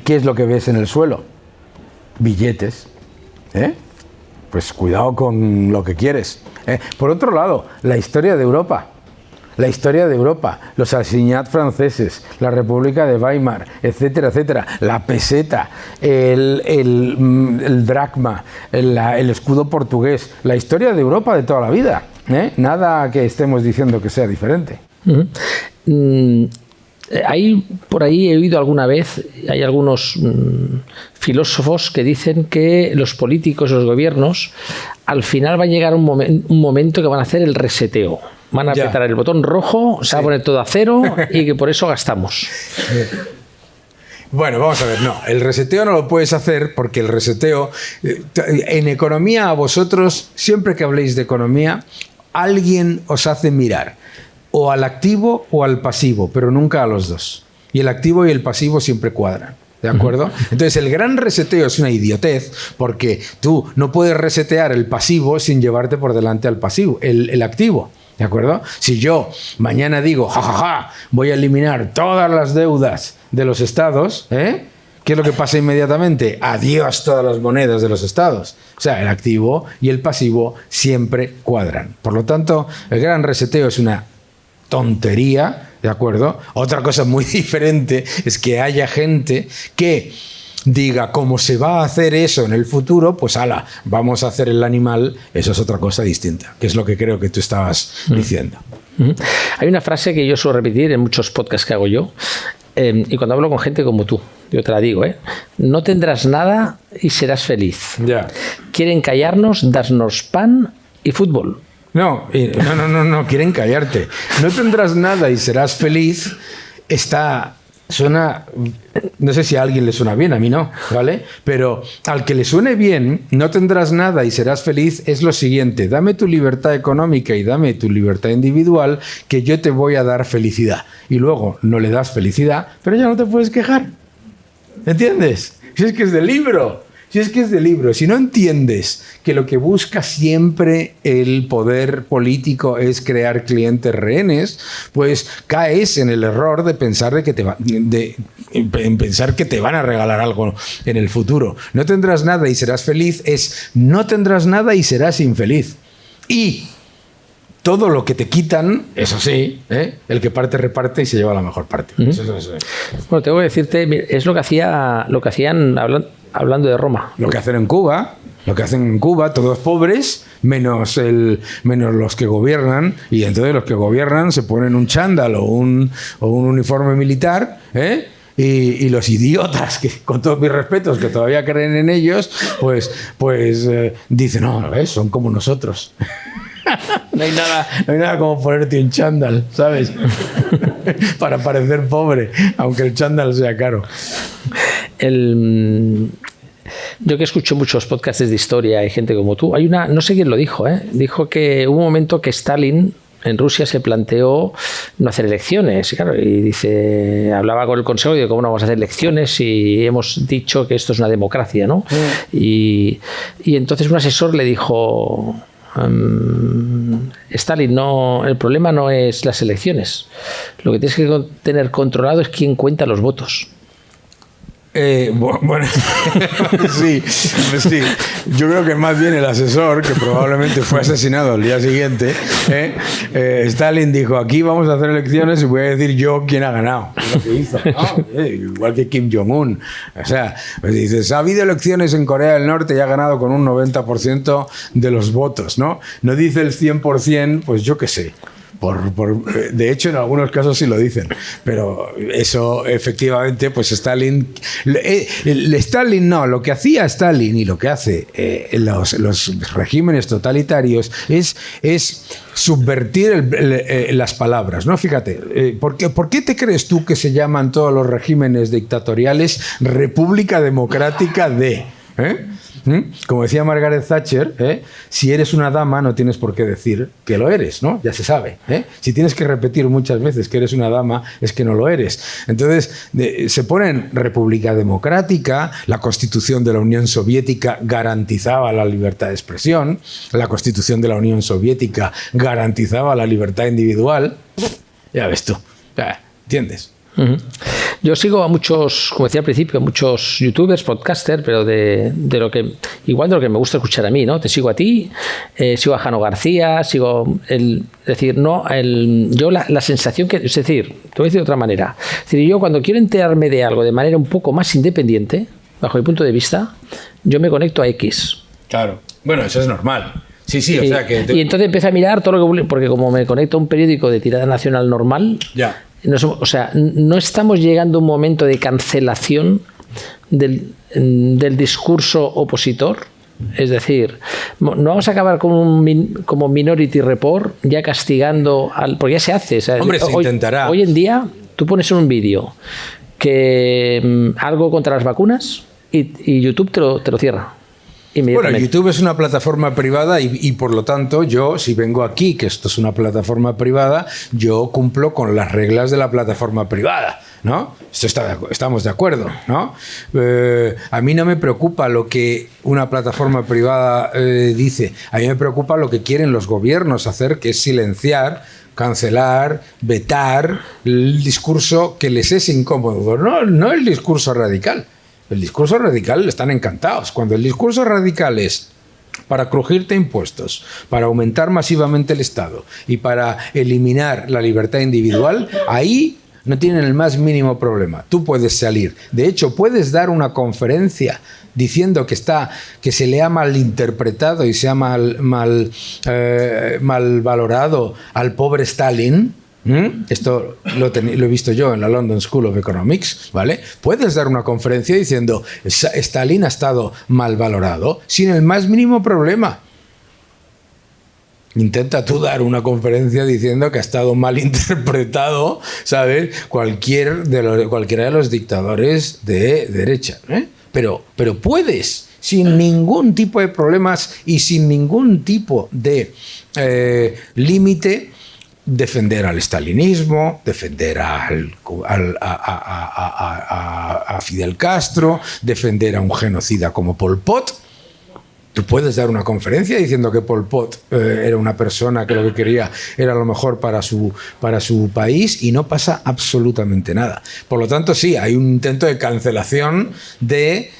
¿qué es lo que ves en el suelo? Billetes. Pues cuidado con lo que quieres. Por otro lado, la historia de Europa. Los assignats franceses, la República de Weimar, etcétera, etcétera, la peseta, el dracma, el escudo portugués, la historia de Europa de toda la vida. Nada que estemos diciendo que sea diferente. Por ahí he oído alguna vez, hay algunos filósofos que dicen que los políticos y los gobiernos al final va a llegar un momento que van a hacer el reseteo. Van a apretar el botón rojo, se va a poner todo a cero y que por eso gastamos. Bueno, vamos a ver, no, el reseteo no lo puedes hacer porque el reseteo, en economía, a vosotros, siempre que habléis de economía, alguien os hace mirar o al activo o al pasivo, pero nunca a los dos. Y el activo y el pasivo siempre cuadran. ¿De acuerdo? Entonces, el gran reseteo es una idiotez porque tú no puedes resetear el pasivo sin llevarte por delante al pasivo, el activo. ¿De acuerdo? Si yo mañana digo, jajaja, voy a eliminar todas las deudas de los estados, ¿qué es lo que pasa inmediatamente? Adiós todas las monedas de los estados. O sea, el activo y el pasivo siempre cuadran. Por lo tanto, el gran reseteo es una tontería, ¿de acuerdo? Otra cosa muy diferente es que haya gente que diga, cómo se va a hacer eso en el futuro, pues ala, vamos a hacer el animal, eso es otra cosa distinta, que es lo que creo que tú estabas diciendo. Hay una frase que yo suelo repetir en muchos podcasts que hago yo, y cuando hablo con gente como tú, yo te la digo, no tendrás nada y serás feliz. Ya. Quieren callarnos, darnos pan y fútbol. No, quieren callarte. No tendrás nada y serás feliz. Suena, no sé si a alguien le suena bien, a mí no, ¿vale? Pero al que le suene bien, no tendrás nada y serás feliz, es lo siguiente: dame tu libertad económica y dame tu libertad individual, que yo te voy a dar felicidad. Y luego no le das felicidad, pero ya no te puedes quejar. ¿Entiendes? Si es que es del libro. Si no entiendes que lo que busca siempre el poder político es crear clientes rehenes, pues caes en el error de pensar pensar que te van a regalar algo en el futuro. No tendrás nada y serás feliz no tendrás nada y serás infeliz. Y todo lo que te quitan, eso sí, el que parte reparte y se lleva la mejor parte. Eso. Bueno, tengo que decirte, es lo que hacían hablando de Roma. Lo que hacen en Cuba, todos pobres, menos los que gobiernan, y entonces los que gobiernan se ponen un chándal o un uniforme militar, y los idiotas, que con todos mis respetos, que todavía creen en ellos, pues dicen, no, ¿ves? Son como nosotros. No hay nada como ponerte un chándal, ¿sabes? Para parecer pobre, aunque el chándal sea caro. Yo que escucho muchos podcasts de historia, hay gente como tú, no sé quién lo dijo, dijo que hubo un momento que Stalin en Rusia se planteó no hacer elecciones, y hablaba con el Consejo y dijo, ¿cómo no vamos a hacer elecciones si hemos dicho que esto es una democracia, ¿no? Sí. Y entonces un asesor le dijo, Stalin, el problema no es las elecciones, lo que tienes que tener controlado es quién cuenta los votos. Bueno, sí. Yo creo que más bien el asesor, que probablemente fue asesinado al día siguiente, Stalin dijo, aquí vamos a hacer elecciones y voy a decir yo quién ha ganado. Es lo que hizo, ¿no? Igual que Kim Jong-un. O sea, pues dices, ha habido elecciones en Corea del Norte y ha ganado con un 90% de los votos, ¿no? No dice el 100%, pues yo qué sé. De hecho, en algunos casos sí lo dicen, pero eso efectivamente, pues Stalin lo que hacía Stalin y lo que hace los regímenes totalitarios es subvertir las palabras, ¿no? Fíjate, ¿por qué te crees tú que se llaman todos los regímenes dictatoriales República Democrática de? Como decía Margaret Thatcher, si eres una dama no tienes por qué decir que lo eres, ¿no? Ya se sabe. Si tienes que repetir muchas veces que eres una dama, es que no lo eres. Entonces, se ponen República Democrática, la Constitución de la Unión Soviética garantizaba la libertad de expresión, la Constitución de la Unión Soviética garantizaba la libertad individual. Ya ves tú, ¿entiendes? Yo sigo a muchos, como decía al principio, a muchos youtubers, podcasters, pero de lo que me gusta escuchar a mí, ¿no? Te sigo a ti, sigo a Jano García, la sensación que, es decir, te voy a decir de otra manera. Es decir, yo cuando quiero enterarme de algo de manera un poco más independiente, bajo mi punto de vista, yo me conecto a X. Claro. Bueno, eso es normal. Sí, o sea que... Y entonces empiezo a mirar todo lo que... Porque como me conecto a un periódico de tirada nacional normal... Ya. No estamos llegando a un momento de cancelación del discurso opositor. Es decir, no vamos a acabar como Minority Report ya castigando porque ya se hace. Hombre, se intentará. Hoy en día tú pones en un vídeo que algo contra las vacunas y YouTube te lo cierra. Bueno, YouTube es una plataforma privada y por lo tanto yo, si vengo aquí, que esto es una plataforma privada, yo cumplo con las reglas de la plataforma privada. ¿no? Estamos de acuerdo, ¿no? A mí no me preocupa lo que una plataforma privada dice, a mí me preocupa lo que quieren los gobiernos hacer, que es silenciar, cancelar, vetar el discurso que les es incómodo, no el discurso radical. El discurso radical están encantados. Cuando el discurso radical es para crujirte impuestos, para aumentar masivamente el Estado y para eliminar la libertad individual, ahí no tienen el más mínimo problema. Tú puedes salir. De hecho, puedes dar una conferencia diciendo que se le ha malinterpretado y se ha mal valorado al pobre Stalin. Esto lo he visto yo en la London School of Economics, ¿vale? Puedes dar una conferencia diciendo Stalin ha estado mal valorado sin el más mínimo problema. Intenta tú dar una conferencia diciendo que ha estado mal interpretado, ¿sabes? Cualquiera de los dictadores de derecha, ¿eh? Pero puedes, sin ningún tipo de problemas y sin ningún tipo de límite, defender al stalinismo, defender a Fidel Castro, defender a un genocida como Pol Pot. Tú puedes dar una conferencia diciendo que Pol Pot era una persona que lo que quería era lo mejor para su país y no pasa absolutamente nada. Por lo tanto, sí, hay un intento de cancelación de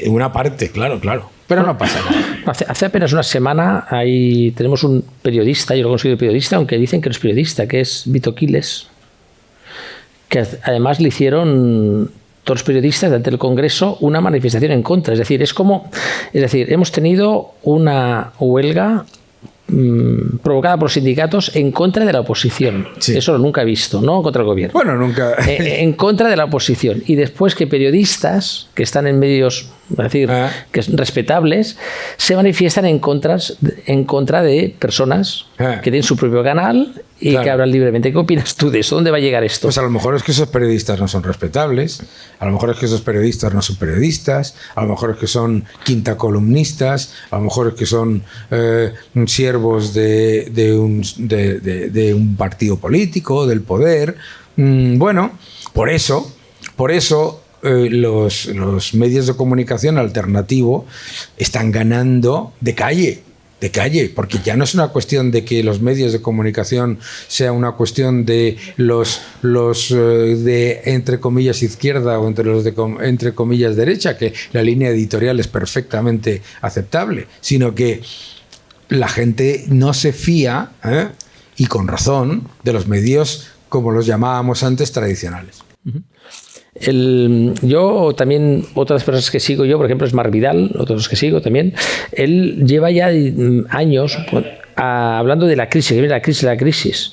una parte, claro, pero no pasa nada. Hace apenas una semana tenemos un periodista, yo lo considero periodista, aunque dicen que no es periodista, que es Vito Quiles, que además le hicieron todos los periodistas ante el Congreso una manifestación en contra. Es decir, hemos tenido una huelga provocada por sindicatos en contra de la oposición. Sí. Eso nunca he visto, no contra el gobierno. Bueno, nunca. En contra de la oposición. Y después que periodistas que están en medios, es decir, que son respetables, se manifiestan en contra de personas que tienen su propio canal y que hablan libremente. ¿Qué opinas tú de eso? ¿Dónde va a llegar esto? Pues a lo mejor es que esos periodistas no son respetables, a lo mejor es que esos periodistas no son periodistas, a lo mejor es que son quinta columnistas, a lo mejor es que son siervos de un partido político, del poder. Bueno, por eso los medios de comunicación alternativo están ganando de calle, porque ya no es una cuestión de que los medios de comunicación sea una cuestión de los de entre comillas izquierda o entre los de entre comillas derecha, que la línea editorial es perfectamente aceptable, sino que la gente no se fía, y con razón, de los medios como los llamábamos antes tradicionales. Yo también, otras personas que sigo yo, por ejemplo, es Marc Vidal, otros que sigo también, él lleva ya años hablando de la crisis, que viene la crisis.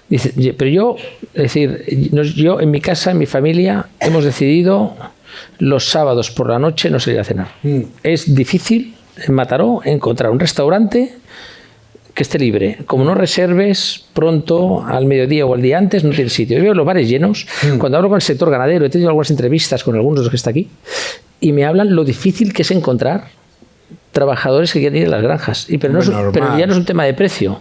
Dice, pero yo en mi casa, en mi familia, hemos decidido los sábados por la noche no salir a cenar. Es difícil en Mataró encontrar un restaurante que esté libre. Como no reserves pronto, al mediodía o al día antes, no tienes sitio. Yo veo los bares llenos. Cuando hablo con el sector ganadero, he tenido algunas entrevistas con algunos de los que está aquí, y me hablan lo difícil que es encontrar trabajadores que quieren ir a las granjas. Pero ya no es un tema de precio.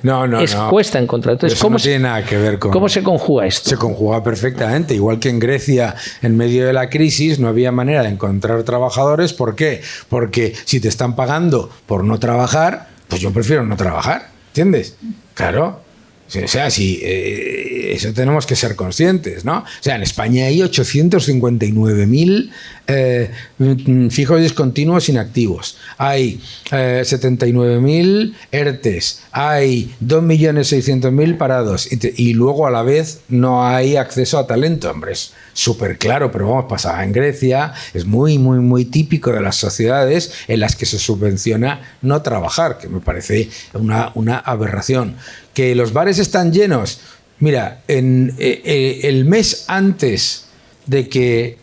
Cuesta encontrar. Entonces, no tiene nada que ver con... ¿Cómo se conjuga esto? Se conjuga perfectamente. Igual que en Grecia, en medio de la crisis, no había manera de encontrar trabajadores. ¿Por qué? Porque si te están pagando por no trabajar, pues yo prefiero no trabajar. ¿Entiendes? Claro. O sea, eso tenemos que ser conscientes, ¿no? O sea, en España hay 859.000 fijos discontinuos inactivos. Hay 79.000 ERTES. Hay 2.600.000 parados. Y luego, a la vez, no hay acceso a talento. Hombre, es súper claro, pero vamos, pasaba en Grecia. Es muy, muy, muy típico de las sociedades en las que se subvenciona no trabajar, que me parece una aberración. Que los bares están llenos. Mira, el mes antes de que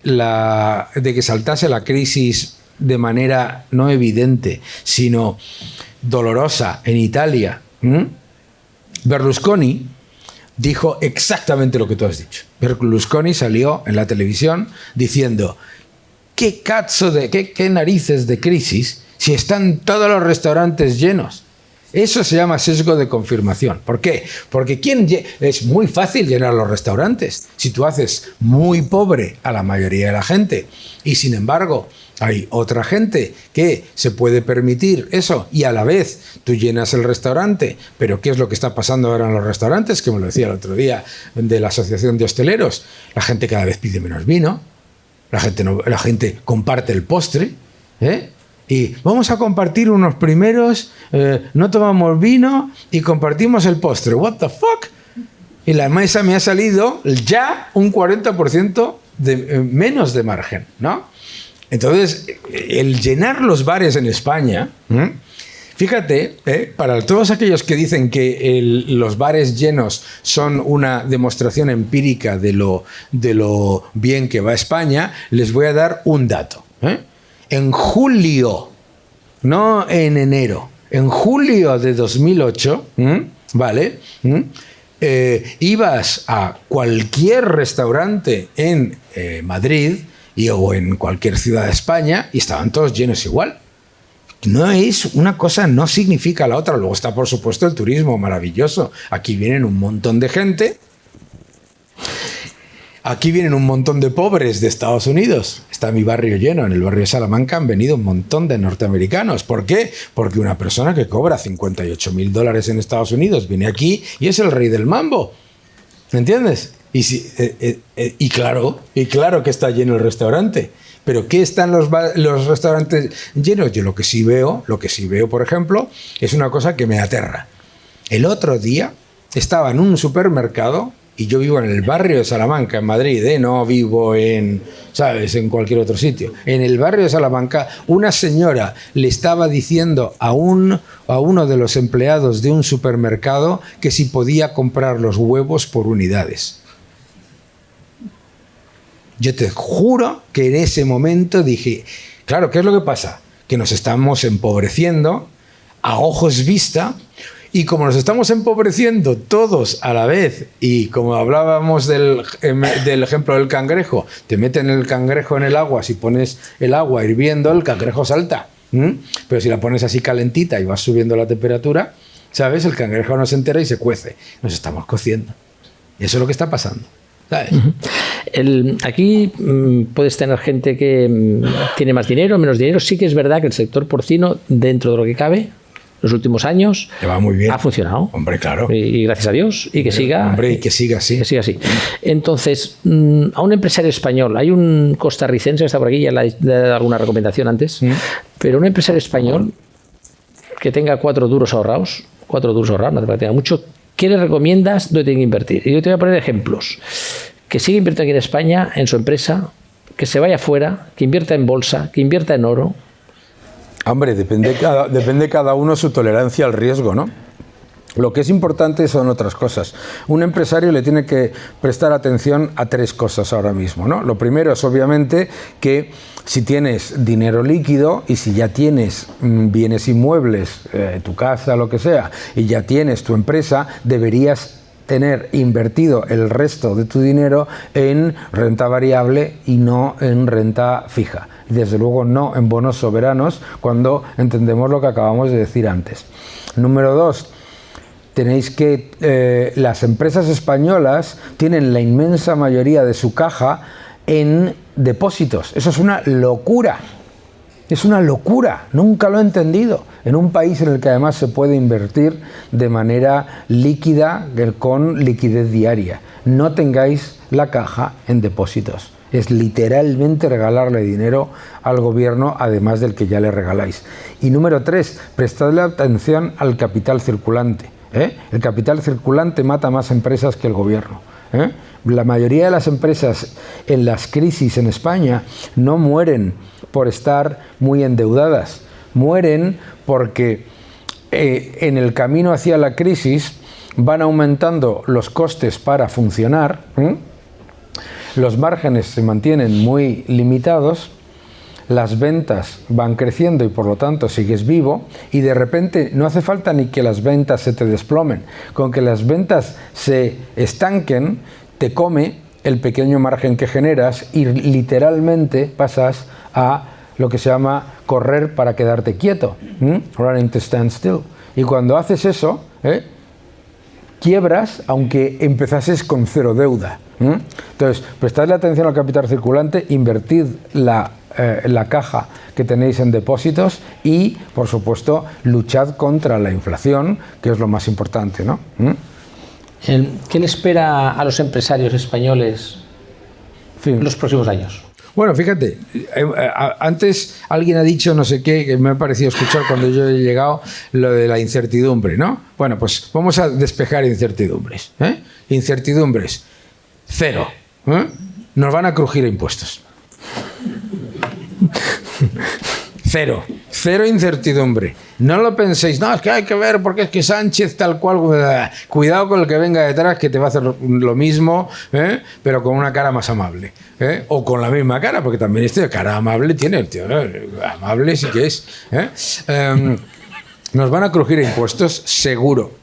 saltase la crisis de manera no evidente, sino dolorosa en Italia, Berlusconi dijo exactamente lo que tú has dicho. Berlusconi salió en la televisión diciendo: ¿qué narices de crisis si están todos los restaurantes llenos? Eso se llama sesgo de confirmación. ¿Por qué? Porque es muy fácil llenar los restaurantes. Si tú haces muy pobre a la mayoría de la gente y sin embargo hay otra gente que se puede permitir eso y a la vez tú llenas el restaurante, pero ¿qué es lo que está pasando ahora en los restaurantes? Que me lo decía el otro día de la Asociación de Hosteleros. La gente cada vez pide menos vino, la gente comparte el postre, y vamos a compartir unos primeros, no tomamos vino y compartimos el postre. What the fuck? Y la mesa me ha salido ya un 40% menos de margen, ¿no? Entonces, el llenar los bares en España, fíjate, para todos aquellos que dicen que los bares llenos son una demostración empírica de lo bien que va España, les voy a dar un dato. En julio, no en enero, en julio de 2008, ¿vale? Ibas a cualquier restaurante en Madrid o en cualquier ciudad de España y estaban todos llenos igual. No es una cosa, no significa la otra. Luego está, por supuesto, el turismo maravilloso. Aquí vienen un montón de gente. Aquí vienen un montón de pobres de Estados Unidos. Está mi barrio lleno. En el barrio de Salamanca han venido un montón de norteamericanos. ¿Por qué? Porque una persona que cobra $58.000 en Estados Unidos viene aquí y es el rey del mambo. ¿Me entiendes? Y claro que está lleno el restaurante. ¿Pero qué están los restaurantes llenos? Yo lo que sí veo, por ejemplo, es una cosa que me aterra. El otro día estaba en un supermercado, y yo vivo en el barrio de Salamanca, en Madrid, no vivo en cualquier otro sitio. En el barrio de Salamanca, una señora le estaba diciendo a uno de los empleados de un supermercado que si podía comprar los huevos por unidades. Yo te juro que en ese momento dije, claro, ¿qué es lo que pasa? Que nos estamos empobreciendo a ojos vista, y como nos estamos empobreciendo todos a la vez, y como hablábamos del ejemplo del cangrejo, te meten el cangrejo en el agua, si pones el agua hirviendo, el cangrejo salta. Pero si la pones así calentita y vas subiendo la temperatura, ¿sabes? El cangrejo no se entera y se cuece. Nos estamos cociendo. Y eso es lo que está pasando. ¿Sabes? Aquí puedes tener gente que tiene más dinero, menos dinero. Sí que es verdad que el sector porcino, dentro de lo que cabe, los últimos años va muy bien. Ha funcionado. Hombre, claro. Y gracias a Dios. Y que siga. Hombre, y que siga así. Que siga así. Entonces, a un empresario español, hay un costarricense que está por aquí, ya le he dado alguna recomendación antes, pero un empresario español que tenga 4 duros ahorrados, no hace falta que tenga mucho, ¿qué le recomiendas dónde tiene que invertir? Y yo te voy a poner ejemplos. Que siga invirtiendo aquí en España, en su empresa, que se vaya fuera, que invierta en bolsa, que invierta en oro. Hombre, depende cada uno su tolerancia al riesgo, ¿no? Lo que es importante son otras cosas. Un empresario le tiene que prestar atención a 3 cosas ahora mismo, ¿no? Lo primero es obviamente que si tienes dinero líquido y si ya tienes bienes inmuebles, tu casa, lo que sea, y ya tienes tu empresa, deberías tener invertido el resto de tu dinero en renta variable y no en renta fija. Desde luego no en bonos soberanos, cuando entendemos lo que acabamos de decir antes. Número 2, tenéis que las empresas españolas tienen la inmensa mayoría de su caja en depósitos. Eso es una locura. Es una locura, nunca lo he entendido. En un país en el que además se puede invertir de manera líquida, con liquidez diaria. No tengáis la caja en depósitos. Es literalmente regalarle dinero al gobierno, además del que ya le regaláis. Y número 3, prestadle atención al capital circulante. El capital circulante mata más empresas que el gobierno. La mayoría de las empresas en las crisis en España no mueren por estar muy endeudadas, mueren porque en el camino hacia la crisis van aumentando los costes para funcionar, los márgenes se mantienen muy limitados, las ventas van creciendo y por lo tanto sigues vivo, y de repente no hace falta ni que las ventas se te desplomen, con que las ventas se estanquen te come el pequeño margen que generas y literalmente pasas a lo que se llama correr para quedarte quieto, running to stand still. Y cuando haces eso, quiebras, aunque empezases con cero deuda. Entonces, prestadle atención al capital circulante, invertid la caja que tenéis en depósitos y, por supuesto, luchad contra la inflación, que es lo más importante, ¿no? ¿Qué le espera a los empresarios españoles en los próximos años? Bueno, fíjate, antes alguien ha dicho no sé qué, que me ha parecido escuchar cuando yo he llegado, lo de la incertidumbre, ¿no? Bueno, pues vamos a despejar incertidumbres. Incertidumbres, cero. Nos van a crujir impuestos. Cero incertidumbre. No lo penséis, no, es que hay que ver porque es que Sánchez tal cual. Cuidado con el que venga detrás, que te va a hacer lo mismo, pero con una cara más amable. O con la misma cara, porque también este cara amable tiene el tío. Amable sí que es. Nos van a crujir impuestos, seguro.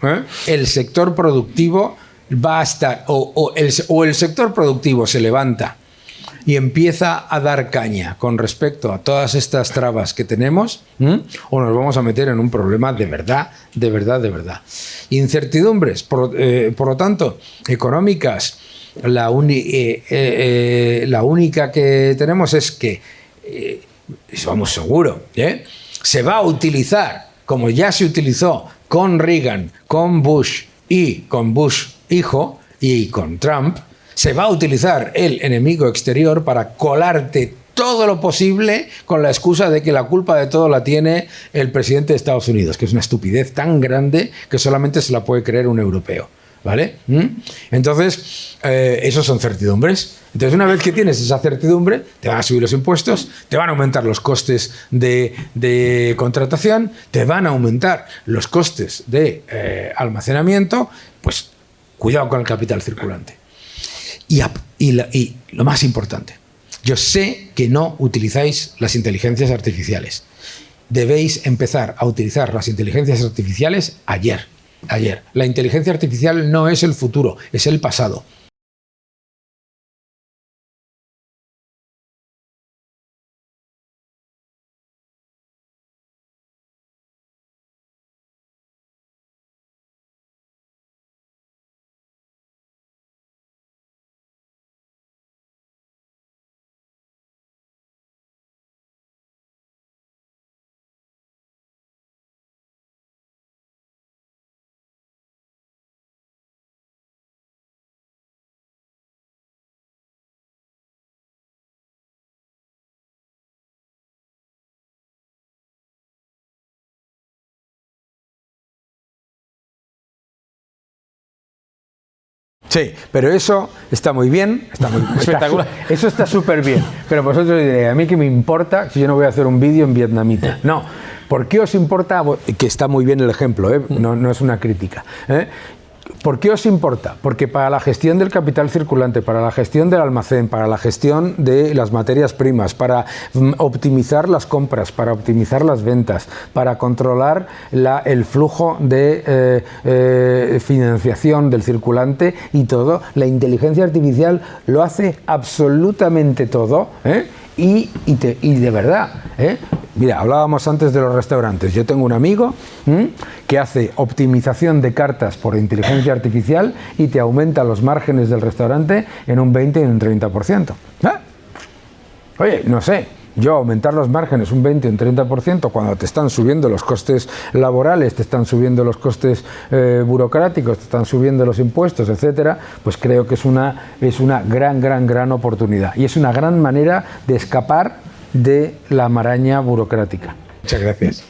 El sector productivo va a estar, o el sector productivo se levanta y empieza a dar caña con respecto a todas estas trabas que tenemos, o nos vamos a meter en un problema de verdad. Incertidumbres, por lo tanto, económicas, la única que tenemos es que, vamos seguro, se va a utilizar, como ya se utilizó con Reagan, con Bush y con Bush hijo y con Trump, se va a utilizar el enemigo exterior para colarte todo lo posible con la excusa de que la culpa de todo la tiene el presidente de Estados Unidos, que es una estupidez tan grande que solamente se la puede creer un europeo, ¿vale? Entonces, esos son certidumbres. Entonces, una vez que tienes esa certidumbre, te van a subir los impuestos, te van a aumentar los costes de contratación, te van a aumentar los costes de almacenamiento, pues cuidado con el capital circulante. Y lo más importante, yo sé que no utilizáis las inteligencias artificiales. Debéis empezar a utilizar las inteligencias artificiales ayer. La inteligencia artificial no es el futuro, es el pasado. Sí, pero eso está muy bien, espectacular. Eso está súper bien. Pero vosotros diréis, a mí qué me importa si yo no voy a hacer un vídeo en vietnamita. No, ¿por qué os importa? Que está muy bien el ejemplo, no es una crítica. ¿Por qué os importa? Porque para la gestión del capital circulante, para la gestión del almacén, para la gestión de las materias primas, para optimizar las compras, para optimizar las ventas, para controlar el flujo de financiación del circulante y todo, la inteligencia artificial lo hace absolutamente todo, y de verdad, mira, hablábamos antes de los restaurantes. Yo tengo un amigo que hace optimización de cartas por inteligencia artificial y te aumenta los márgenes del restaurante en un 20 y un 30%. Oye, no sé, yo aumentar los márgenes un 20 o un 30% cuando te están subiendo los costes laborales, te están subiendo los costes burocráticos, te están subiendo los impuestos, etcétera, pues creo que es una gran oportunidad y es una gran manera de escapar de la maraña burocrática. Muchas gracias.